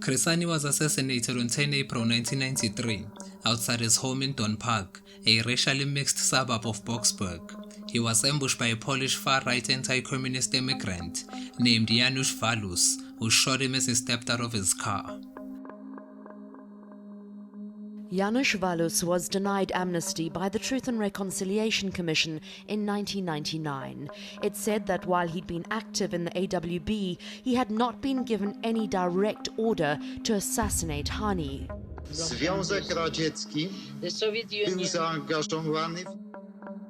Chris Hani was assassinated on 10 April 1993 outside his home in Don Park, a racially mixed suburb of Boksburg. He was ambushed by a Polish far-right anti-communist immigrant named Janusz Walus, who shot him as he stepped out of his car. Janusz Walus was denied amnesty by the Truth and Reconciliation Commission in 1999. It said that while he'd been active in the AWB, he had not been given any direct order to assassinate Hani. Związek Radziecki był zaangażowany.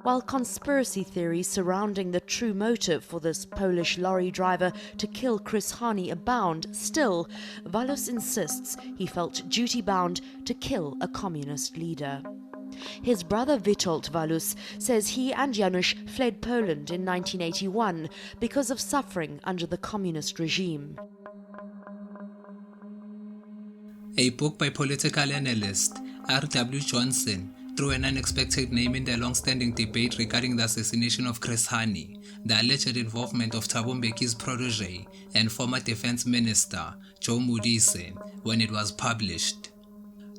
While conspiracy theories surrounding the true motive for this Polish lorry driver to kill Chris Hani abound, still, Walus insists he felt duty-bound to kill a communist leader. His brother Witold Walus says he and Janusz fled Poland in 1981 because of suffering under the communist regime. A book by political analyst R.W. Johnson threw an unexpected name in the long-standing debate regarding the assassination of Chris Hani, the alleged involvement of Thabo Mbeki's protege and former defense minister Joe Modise when it was published.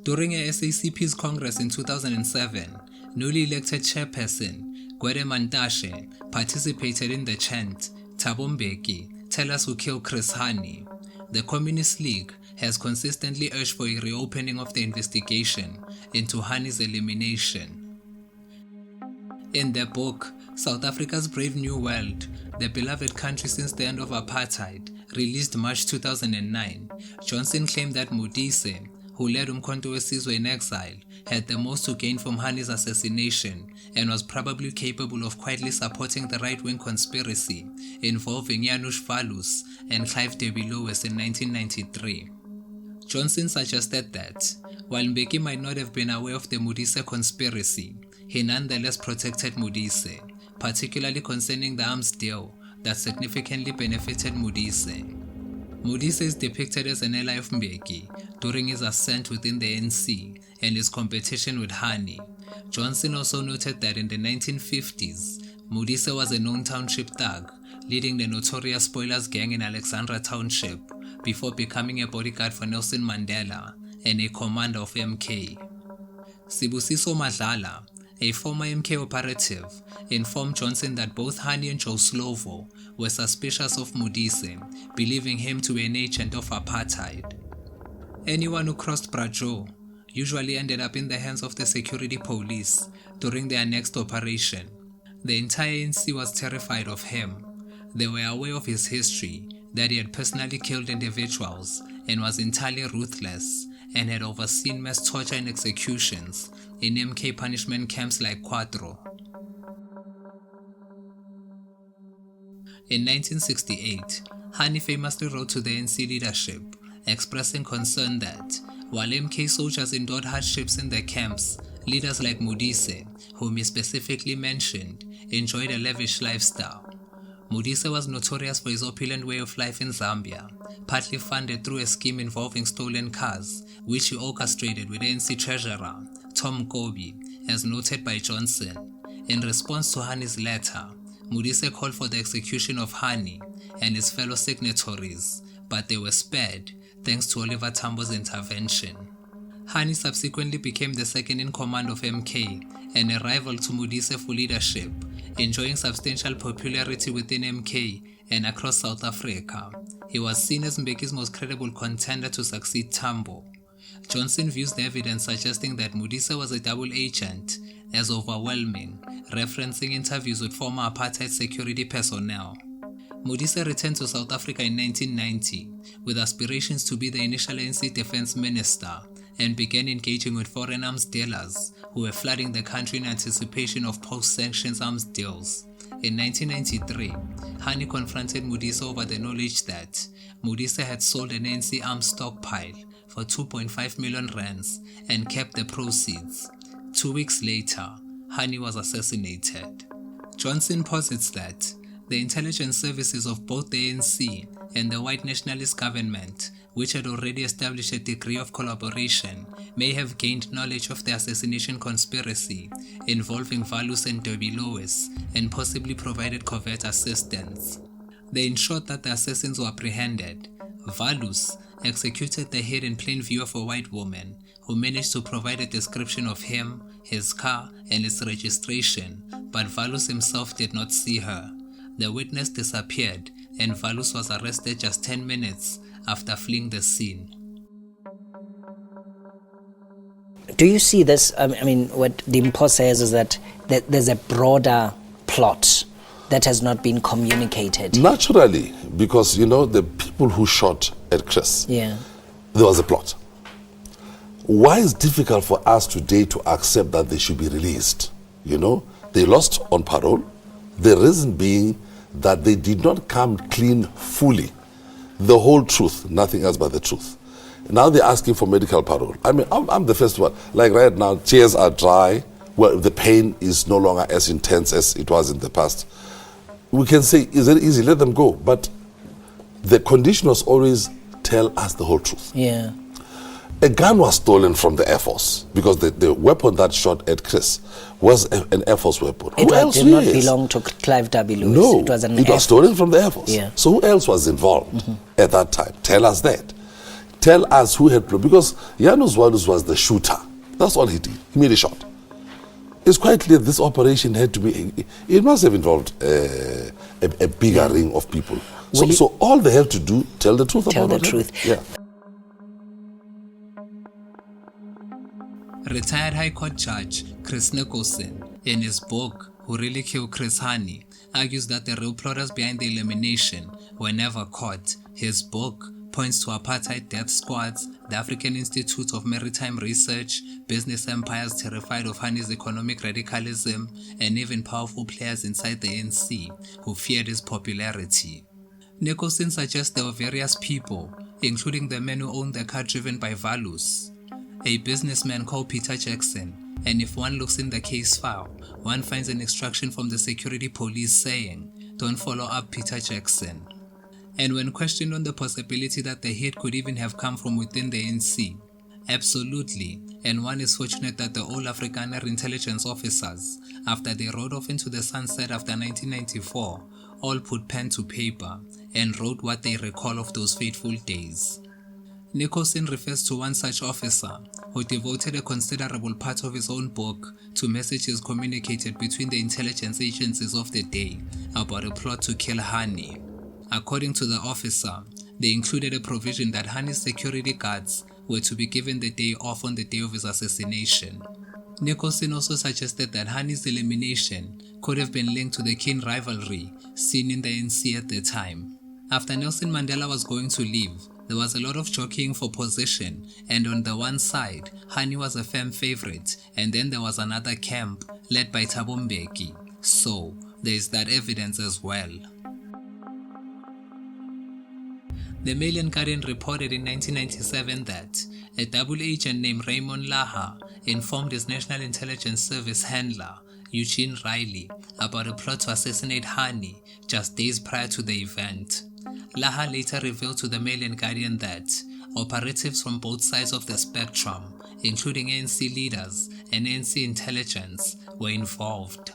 During a SACP's Congress in 2007, newly elected chairperson Gwede Mantashe participated in the chant, "Thabo Mbeki, tell us who killed Chris Hani." The Communist League has consistently urged for a reopening of the investigation into Hani's elimination. In their book, South Africa's Brave New World, the beloved country since the end of apartheid, released March 2009, Johnson claimed that Modise, who led Umkhonto weSizwe in exile, had the most to gain from Hani's assassination and was probably capable of quietly supporting the right-wing conspiracy involving Janusz Walus and Clive Debbie Lewis in 1993. Johnson suggested that, while Mbeki might not have been aware of the Modise conspiracy, he nonetheless protected Modise, particularly concerning the arms deal that significantly benefited Modise. Modise is depicted as an ally of Mbeki during his ascent within the ANC and his competition with Hani. Johnson also noted that in the 1950s, Modise was a known township thug, leading the notorious Spoilers gang in Alexandra Township, before becoming a bodyguard for Nelson Mandela and a commander of MK. Sibusiso Madlala, a former MK operative, informed Johnson that both Hani and Joe Slovo were suspicious of Modise, believing him to be an agent of apartheid. Anyone who crossed Brajo usually ended up in the hands of the security police during their next operation. The entire ANC was terrified of him. They were aware of his history, that he had personally killed individuals and was entirely ruthless, and had overseen mass torture and executions in MK punishment camps like Quadro. In 1968, Hani famously wrote to the ANC leadership, expressing concern that, while MK soldiers endured hardships in their camps, leaders like Modise, whom he specifically mentioned, enjoyed a lavish lifestyle. Modise was notorious for his opulent way of life in Zambia, partly funded through a scheme involving stolen cars, which he orchestrated with ANC treasurer Tom Kobi, as noted by Johnson. In response to Hani's letter, Modise called for the execution of Hani and his fellow signatories, but they were spared thanks to Oliver Tambo's intervention. Hani subsequently became the second in command of MK and a rival to Modise for leadership, enjoying substantial popularity within MK and across South Africa. He was seen as Mbeki's most credible contender to succeed Tambo. Johnson views the evidence suggesting that Modise was a double agent as overwhelming, referencing interviews with former apartheid security personnel. Modise returned to South Africa in 1990 with aspirations to be the initial ANC defense minister and began engaging with foreign arms dealers who were flooding the country in anticipation of post-sanctions arms deals. In 1993, Hani confronted Modise over the knowledge that Modise had sold an ANC arms stockpile for 2.5 million rands and kept the proceeds. 2 weeks later, Hani was assassinated. Johnson posits that the intelligence services of both the ANC and the white nationalist government, which had already established a degree of collaboration, may have gained knowledge of the assassination conspiracy involving Walus and Debbie Lewis and possibly provided covert assistance. They ensured that the assassins were apprehended. Walus, executed the head in plain view of a white woman who managed to provide a description of him, his car, and its registration, but Valus himself did not see her. The witness disappeared, and Valus was arrested just 10 minutes after fleeing the scene. Do you see this? I mean, what Dimpho says is that there's a broader plot that has not been communicated. Naturally, because, the people who shot at Chris, Yeah. there was a plot. Why is it difficult for us today to accept that they should be released? They lost on parole. The reason being that they did not come clean fully. The whole truth, nothing else but the truth. Now they're asking for medical parole. I mean, I'm the first one. Like right now, tears are dry. Well, the pain is no longer as intense as it was in the past. We can say, is it easy? Let them go. But the condition was always tell us the whole truth. Yeah. A gun was stolen from the Air Force because the weapon that shot at Chris was an Air Force weapon. It did not belong to Clive W. Lewis. No, it was stolen from the Air Force. Yeah. So who else was involved at that time? Tell us that. Tell us who had, because Janus Walus was the shooter. That's all he did. He made a shot. It's quite clear this operation had to be, it must have involved a bigger ring of people. So all they have to do, tell the truth Tell about the it. truth. Yeah. Retired High Court Judge Chris Nicholson, in his book Who Really Killed Chris Hani, argues that the real plotters behind the elimination were never caught. His book points to apartheid death squads, the African Institute of Maritime Research, business empires terrified of Hani's economic radicalism, and even powerful players inside the ANC who feared his popularity. Nicholson suggests there were various people, including the men who owned the car driven by Valus, a businessman called Peter Jackson, and if one looks in the case file, one finds an instruction from the security police saying, "Don't follow up Peter Jackson." And when questioned on the possibility that the hit could even have come from within the ANC, absolutely, and one is fortunate that the All Afrikaner intelligence officers, after they rode off into the sunset after 1994, all put pen to paper and wrote what they recall of those fateful days. Nicholson refers to one such officer who devoted a considerable part of his own book to messages communicated between the intelligence agencies of the day about a plot to kill Hani. According to the officer, they included a provision that Hani's security guards were to be given the day off on the day of his assassination. Nicholson also suggested that Hani's elimination could have been linked to the keen rivalry seen in the ANC at the time. After Nelson Mandela was going to leave, there was a lot of jockeying for position, and on the one side, Hani was a firm favorite, and then there was another camp led by Thabo Mbeki. So, there is that evidence as well. The Mail and Guardian reported in 1997 that a double agent named Raymond Laha informed his National Intelligence Service handler, Eugene Riley, about a plot to assassinate Hani just days prior to the event. Laha later revealed to the Mail and Guardian that operatives from both sides of the spectrum, including ANC leaders and ANC intelligence, were involved.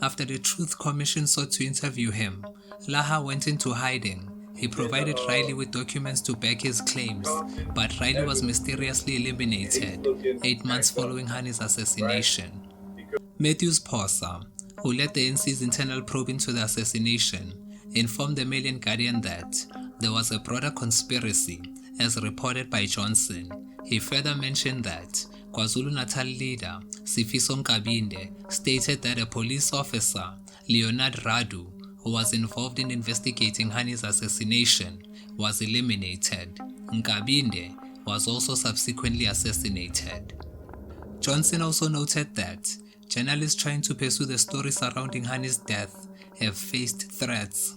After the Truth Commission sought to interview him, Laha went into hiding. He provided Riley with documents to back his claims, but Riley was mysteriously eliminated 8 months following Hani's assassination. Matthews Posa, who led the NC's internal probe into the assassination, informed the Mail and Guardian that there was a broader conspiracy, as reported by Johnson. He further mentioned that KwaZulu-Natal leader Sifiso Nkabinde stated that a police officer, Leonard Radu, who was involved in investigating Hani's assassination, was eliminated. Nkabinde was also subsequently assassinated. Johnson also noted that journalists trying to pursue the story surrounding Hani's death have faced threats.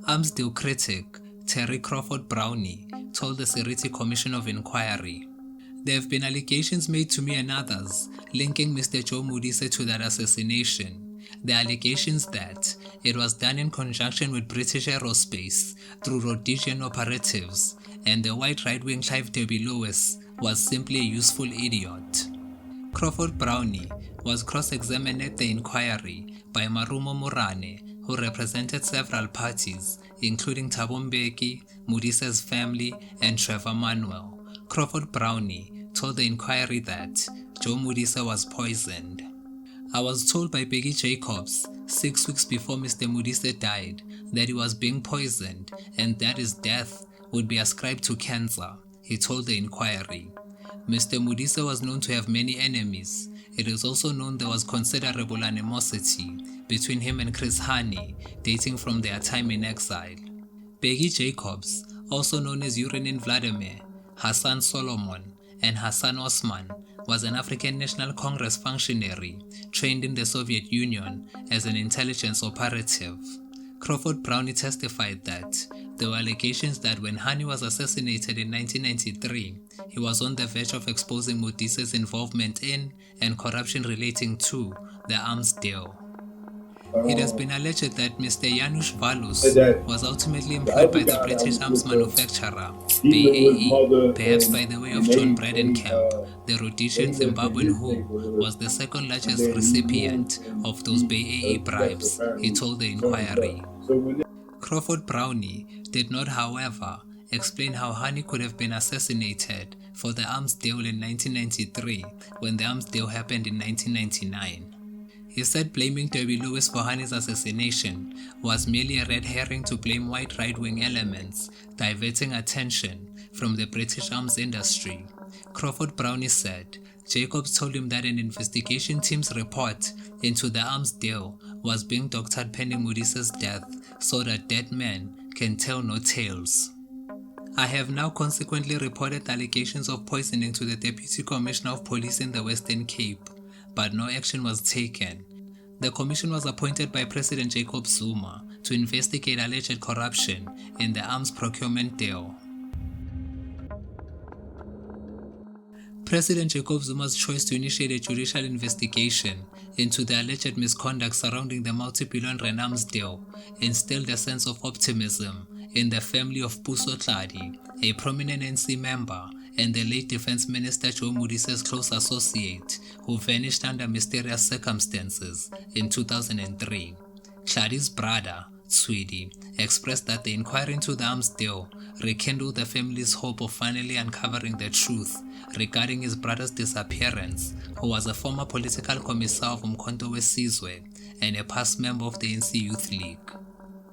Armsdale critic Terry Crawford Brownie told the Seriti Commission of Inquiry, "There have been allegations made to me and others linking Mr. Joe Modise to that assassination. The allegations that it was done in conjunction with British Aerospace through Rhodesian operatives, and the white right-wing Clive W. Lewis was simply a useful idiot." Crawford Brownie was cross-examined at the inquiry by Marumo Morane, who represented several parties, including Thabo Mbeki, Modise's family, and Trevor Manuel. Crawford Brownie told the inquiry that Joe Modise was poisoned. "I was told by Peggy Jacobs 6 weeks before Mr. Modise died that he was being poisoned and that his death would be ascribed to cancer," he told the inquiry. Mr. Modise was known to have many enemies. It is also known there was considerable animosity between him and Chris Hani, dating from their time in exile. Peggy Jacobs, also known as Uranin Vladimir, Hassan Solomon, and Hassan Osman, was an African National Congress functionary trained in the Soviet Union as an intelligence operative. Crawford Brownie testified that there were allegations that when Hani was assassinated in 1993, he was on the verge of exposing Modise's involvement in and corruption relating to the arms deal. It has been alleged that Mr. Janusz Valus was ultimately employed by the British arms manufacturer, BAE, perhaps by the way of John Bredenkamp, the Rhodesian Zimbabwean who was the second largest recipient of those BAE bribes, he told the inquiry. Crawford Brownie did not, however, explain how Hani could have been assassinated for the arms deal in 1993 when the arms deal happened in 1999. He said blaming Debbie Lewis for Hani's assassination was merely a red herring to blame white right-wing elements, diverting attention from the British arms industry. Crawford Brownie said Jacobs told him that an investigation team's report into the arms deal was being doctored pending Modise's death so that dead men can tell no tales. "I have now consequently reported allegations of poisoning to the Deputy Commissioner of Police in the Western Cape, but no action was taken. The commission was appointed by President Jacob Zuma to investigate alleged corruption in the arms procurement deal." President Jacob Zuma's choice to initiate a judicial investigation into the alleged misconduct surrounding the multi-billion rand arms deal instilled a sense of optimism in the family of Puso Tladi, a prominent NC member and the late Defense Minister Joe Modise's close associate, who vanished under mysterious circumstances in 2003. Tladi's brother, Tswidi, expressed that the inquiry into the arms deal rekindled the family's hope of finally uncovering the truth regarding his brother's disappearance, who was a former political commissar of Umkhonto weSizwe and a past member of the NC Youth League.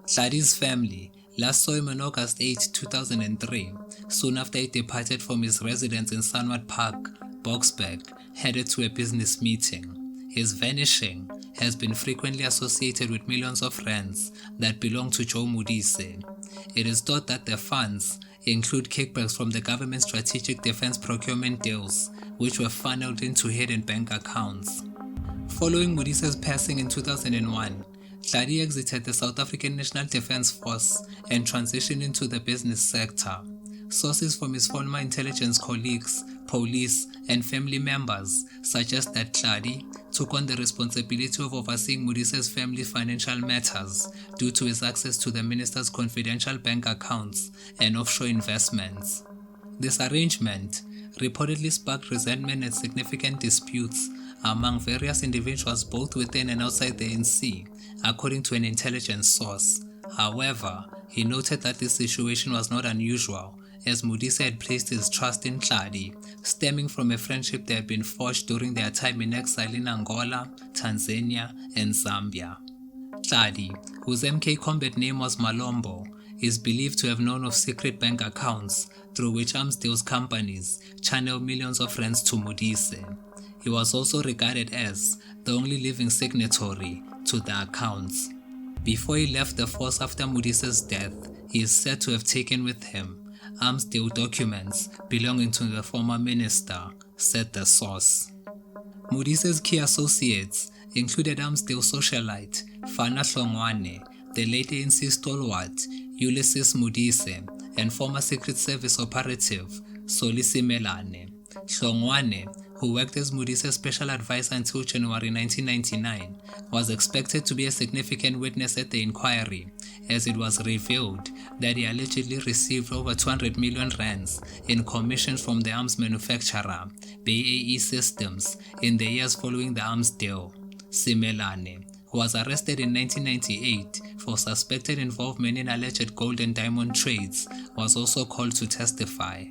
Tladi's family last saw him on August 8, 2003, soon after he departed from his residence in Sanwat Park, Boksburg, headed to a business meeting. His vanishing has been frequently associated with millions of rands that belong to Joe Modise. It is thought that the funds include kickbacks from the government's strategic defense procurement deals, which were funneled into hidden bank accounts. Following Modise's passing in 2001, Tladi exited the South African National Defence Force and transitioned into the business sector. Sources from his former intelligence colleagues, police, and family members suggest that Tladi took on the responsibility of overseeing Modise's family's financial matters due to his access to the minister's confidential bank accounts and offshore investments. This arrangement reportedly sparked resentment and significant disputes among various individuals both within and outside the NC, according to an intelligence source. However, he noted that this situation was not unusual, as Modise had placed his trust in Tladi, stemming from a friendship that had been forged during their time in exile in Angola, Tanzania, and Zambia. Tladi, whose MK combat name was Malombo, is believed to have known of secret bank accounts through which arms deals companies channel millions of rands to Modise. He was also regarded as the only living signatory to the accounts. Before he left the force after Modise's death, he is said to have taken with him arms deal documents belonging to the former minister, said the source. Modise's key associates included arms deal socialite Fana Hlongwane, the late ANC stalwart Ulysses Modise, and former Secret Service operative Soli Simelane. Hlongwane, who worked as Modise's special advisor until January 1999, was expected to be a significant witness at the inquiry, as it was revealed that he allegedly received over 200 million rands in commissions from the arms manufacturer BAE Systems in the years following the arms deal. Simelane, who was arrested in 1998 for suspected involvement in alleged gold and diamond trades, was also called to testify.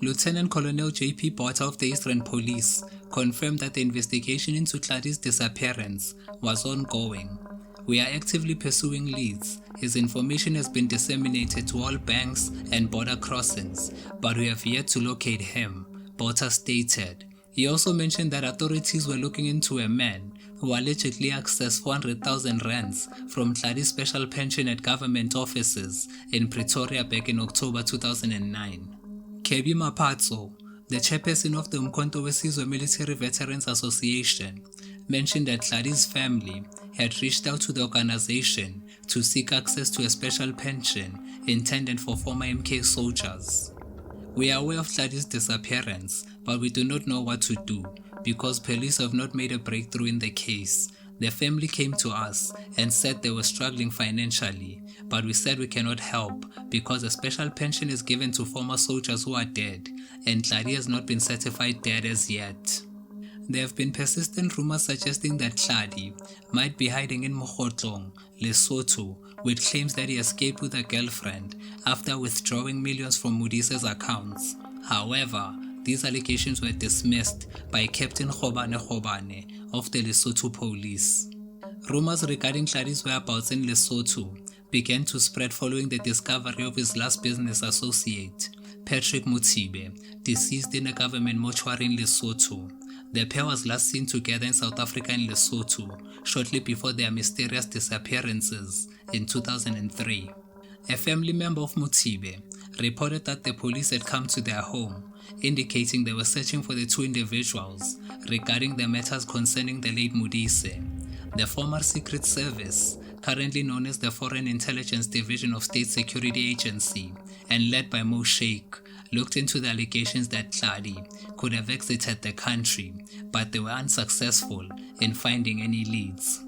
Lieutenant Colonel J.P. Botha of the Eastern Police confirmed that the investigation into Tladi's disappearance was ongoing. We are actively pursuing leads. His information has been disseminated to all banks and border crossings, but we have yet to locate him, Botha stated. He also mentioned that authorities were looking into a man who allegedly accessed 400,000 rands from Tladi's special pension at government offices in Pretoria back in October 2009. Kebi Mapatso, the chairperson of the Umkhonto weSizwe Military Veterans Association, mentioned that Tladi's family had reached out to the organization to seek access to a special pension intended for former MK soldiers. We are aware of Tladi's disappearance, but we do not know what to do because police have not made a breakthrough in the case. The family came to us and said they were struggling financially, but we said we cannot help because a special pension is given to former soldiers who are dead, and Tladi has not been certified dead as yet. There have been persistent rumors suggesting that Tladi might be hiding in Mokgotlong, Lesotho, with claims that he escaped with a girlfriend after withdrawing millions from Modise's accounts. However, these allegations were dismissed by Captain Khobane of the Lesotho Police. Rumors regarding Tladi's whereabouts in Lesotho began to spread following the discovery of his last business associate, Patrick Mothibe, deceased in a government mortuary in Lesotho. The pair was last seen together in South Africa and Lesotho shortly before their mysterious disappearances in 2003. A family member of Mothibe reported that the police had come to their home, indicating they were searching for the two individuals regarding the matters concerning the late Modise. The former Secret Service, currently known as the Foreign Intelligence Division of State Security Agency and led by Mo Sheikh, looked into the allegations that Tladi could have exited the country, but they were unsuccessful in finding any leads.